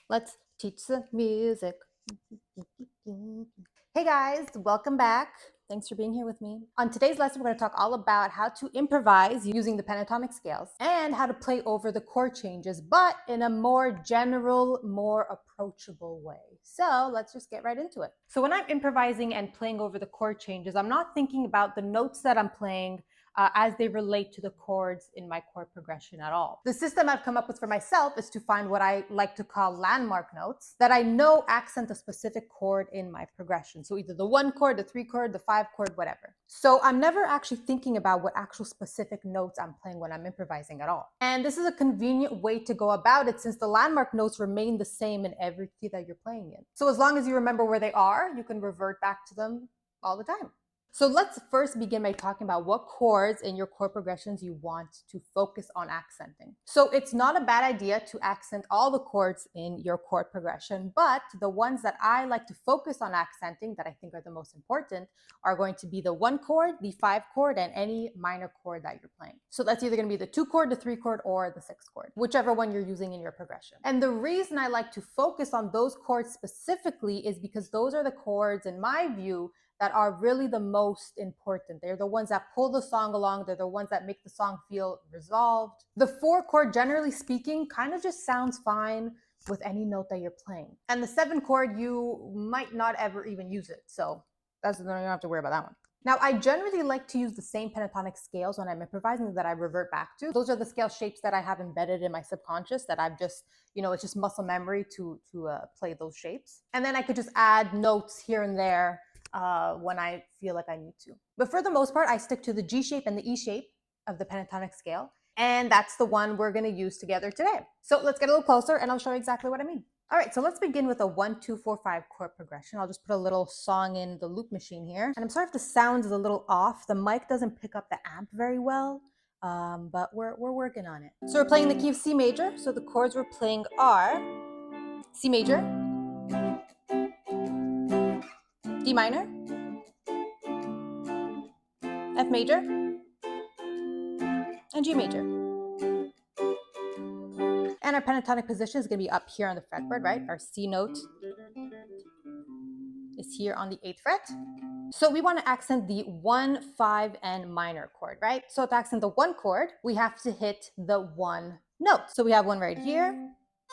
Let's teach the music. Hey guys, welcome back. Thanks for being here with me. On today's lesson, we're going to talk all about how to improvise using the pentatonic scales and how to play over the chord changes, but in a more general, more approachable way. So let's just get right into it. So when I'm improvising and playing over the chord changes, I'm not thinking about the notes that I'm playing as they relate to the chords in my chord progression at all. The system I've come up with for myself is to find what I like to call landmark notes that I know accent a specific chord in my progression. So either the 1 chord, the 3 chord, the 5 chord, whatever. So I'm never actually thinking about what actual specific notes I'm playing when I'm improvising at all. And this is a convenient way to go about it since the landmark notes remain the same in every key that you're playing in. So as long as you remember where they are, you can revert back to them all the time. So let's first begin by talking about what chords in your chord progressions you want to focus on accenting. So it's not a bad idea to accent all the chords in your chord progression, but the ones that I like to focus on accenting that I think are the most important are going to be the 1 chord, the 5 chord, and any minor chord that you're playing. So that's either going to be the 2 chord, the 3 chord, or the 6 chord, whichever one you're using in your progression. And the reason I like to focus on those chords specifically is because those are the chords, in my view, that are really the most important. They're the ones that pull the song along. They're the ones that make the song feel resolved. The 4 chord, generally speaking, kind of just sounds fine with any note that you're playing. And the 7 chord, you might not ever even use it. So you don't have to worry about that one. Now, I generally like to use the same pentatonic scales when I'm improvising that I revert back to. Those are the scale shapes that I have embedded in my subconscious that I've just, it's just muscle memory to play those shapes. And then I could just add notes here and there when I feel like I need to. But for the most part, I stick to the G shape and the E shape of the pentatonic scale. And that's the one we're going to use together today. So let's get a little closer and I'll show you exactly what I mean. All right, so let's begin with a 1, 2, 4, 5 chord progression. I'll just put a little song in the loop machine here. And I'm sorry if the sound is a little off. The mic doesn't pick up the amp very well, but we're working on it. So we're playing the key of C major. So the chords we're playing are C major, D minor, F major, and G major. And our pentatonic position is going to be up here on the fretboard, right? Our C note is here on the 8th fret. So we want to accent the 1, 5, and minor chord, right? So to accent the 1 chord, we have to hit the 1 note. So we have one right here,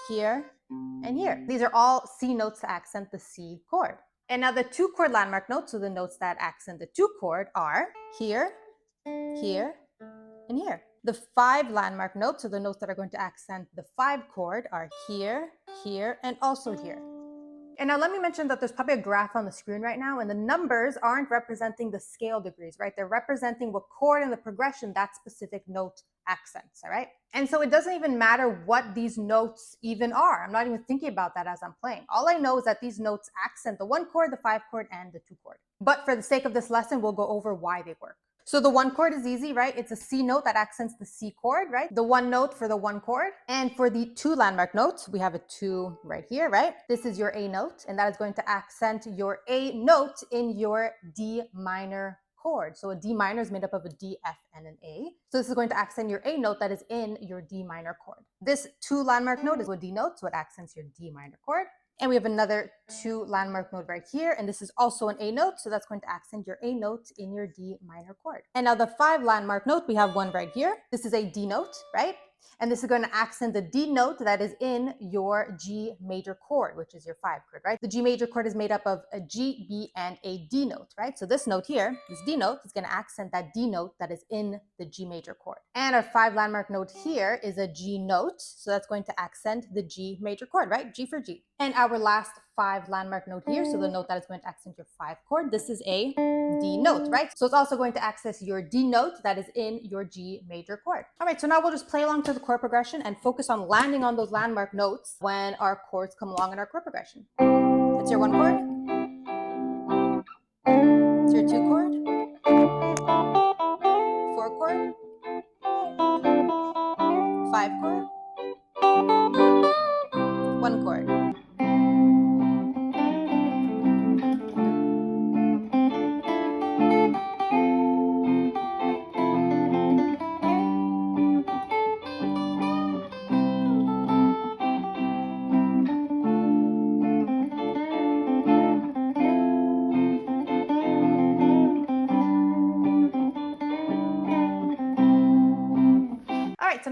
here, and here. These are all C notes to accent the C chord. And now the 2 chord landmark notes, so the notes that accent the 2 chord are here, here, and here. The 5 landmark notes, so the notes that are going to accent the 5 chord are here, here, and also here. And now let me mention that there's probably a graph on the screen right now, and the numbers aren't representing the scale degrees, right? They're representing what chord in the progression that specific note accents, all right? And so it doesn't even matter what these notes even are. I'm not even thinking about that as I'm playing. All I know is that these notes accent the 1 chord, the 5 chord, and the 2 chord. But for the sake of this lesson, we'll go over why they work. So the 1 chord is easy, right? It's a C note that accents the C chord, right? The 1 note for the 1 chord. And for the 2 landmark notes, we have a 2 right here, right? This is your A note, and that is going to accent your A note in your D minor chord. So a D minor is made up of a D, F, and an A. So this is going to accent your A note that is in your D minor chord. This 2 landmark note is a D note, so it accents your D minor chord. And we have another 2 landmark note right here, and this is also an A note, so that's going to accent your A note in your D minor chord. And now the 5 landmark note, we have one right here. This is a D note, right? And this is going to accent the D note that is in your G major chord, which is your 5 chord, right? The G major chord is made up of a G, B, and a D note, right? So this note here, this D note, is going to accent that D note that is in the G major chord. And our 5 landmark note here is a G note, so that's going to accent the G major chord, right? G for G. And our last 5 landmark note here, so the note that is going to accent your 5 chord, this is a D note, right? So it's also going to access your D note that is in your G major chord. All right, so now we'll just play along to the chord progression and focus on landing on those landmark notes when our chords come along in our chord progression. It's your 1 chord. It's your 2 chord. 4 chord. 5 chord. 1 chord.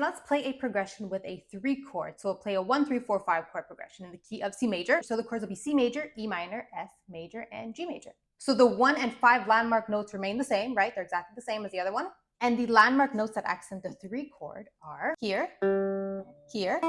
let's play a progression with a 3 chord. So we'll play a 1, 3, 4, 5 chord progression in the key of C major. So the chords will be C major, E minor, F major, and G major. So the 1 and 5 landmark notes remain the same, right? They're exactly the same as the other one. And the landmark notes that accent the 3 chord are here, here,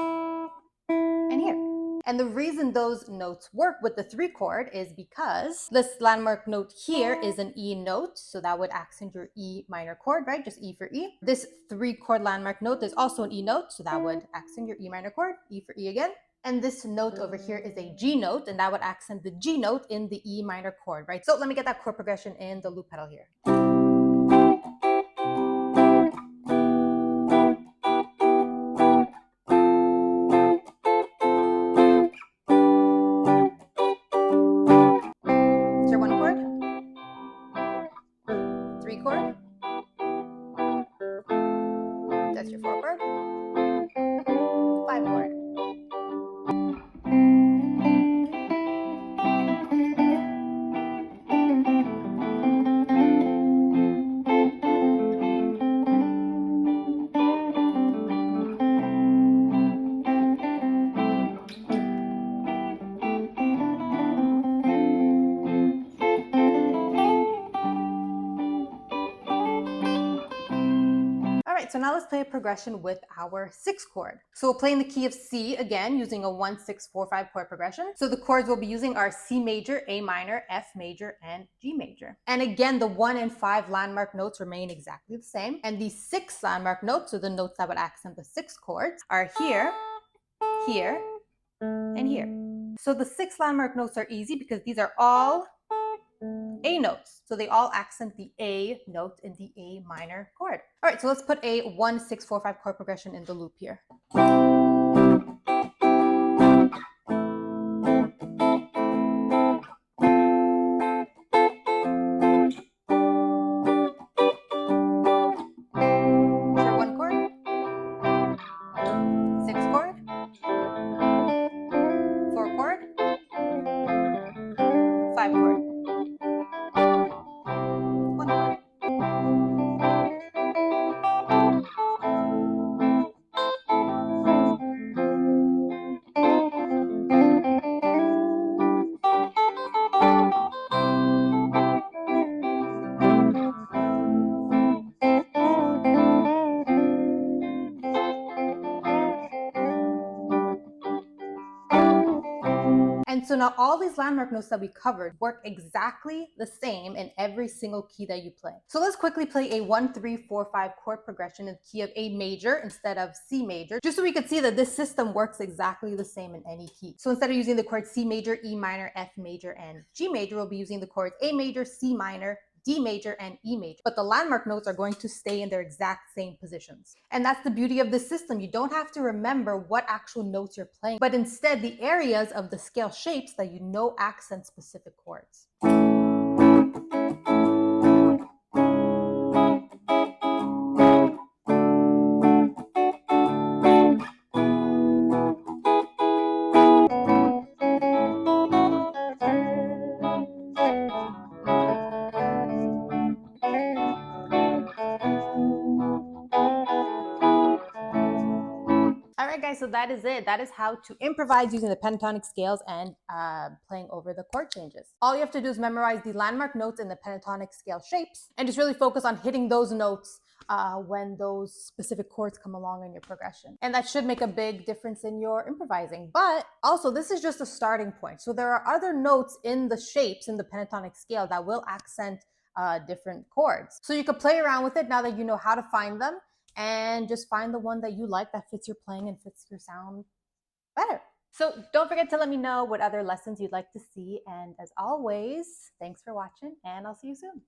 and here. And the reason those notes work with the 3 chord is because this landmark note here is an E note, so that would accent your E minor chord, right? Just E for E. This 3 chord landmark note is also an E note, so that would accent your E minor chord, E for E again. And this note over here is a G note, and that would accent the G note in the E minor chord, right? So let me get that chord progression in the loop pedal here. Chord. That's your 4 chord. 5 chord. So now let's play a progression with our 6 chord. So we'll play in the key of C again using a 1, 6, 4, 5 chord progression. So the chords we'll be using are C major, A minor, F major, and G major. And again, the 1 and 5 landmark notes remain exactly the same. And the 6 landmark notes, so the notes that would accent the 6 chords, are here, here, and here. So the 6 landmark notes are easy because these are all A notes. So they all accent the A note in the A minor chord. All right, so let's put a 1, 6, 4, 5 chord progression in the loop here. For 1 chord, 6 chord, 4 chord, 5 chord, 1 chord. And so now all these landmark notes that we covered work exactly the same in every single key that you play. So let's quickly play a 1, 3, 4, 5 chord progression in the key of A major instead of C major, just so we could see that this system works exactly the same in any key. So instead of using the chords C major, E minor, F major, and G major, we'll be using the chords A major, C minor, D major, and E major. But the landmark notes are going to stay in their exact same positions. And that's the beauty of this system. You don't have to remember what actual notes you're playing, but instead the areas of the scale shapes that you know accent specific chords. All right, guys, so that is it. That is how to improvise using the pentatonic scales and playing over the chord changes. All you have to do is memorize the landmark notes in the pentatonic scale shapes and just really focus on hitting those notes when those specific chords come along in your progression. And that should make a big difference in your improvising. But also, this is just a starting point. So there are other notes in the shapes in the pentatonic scale that will accent different chords. So you could play around with it now that you know how to find them, and just find the one that you like that fits your playing and fits your sound better. So don't forget to let me know what other lessons you'd like to see. And as always, thanks for watching, and I'll see you soon.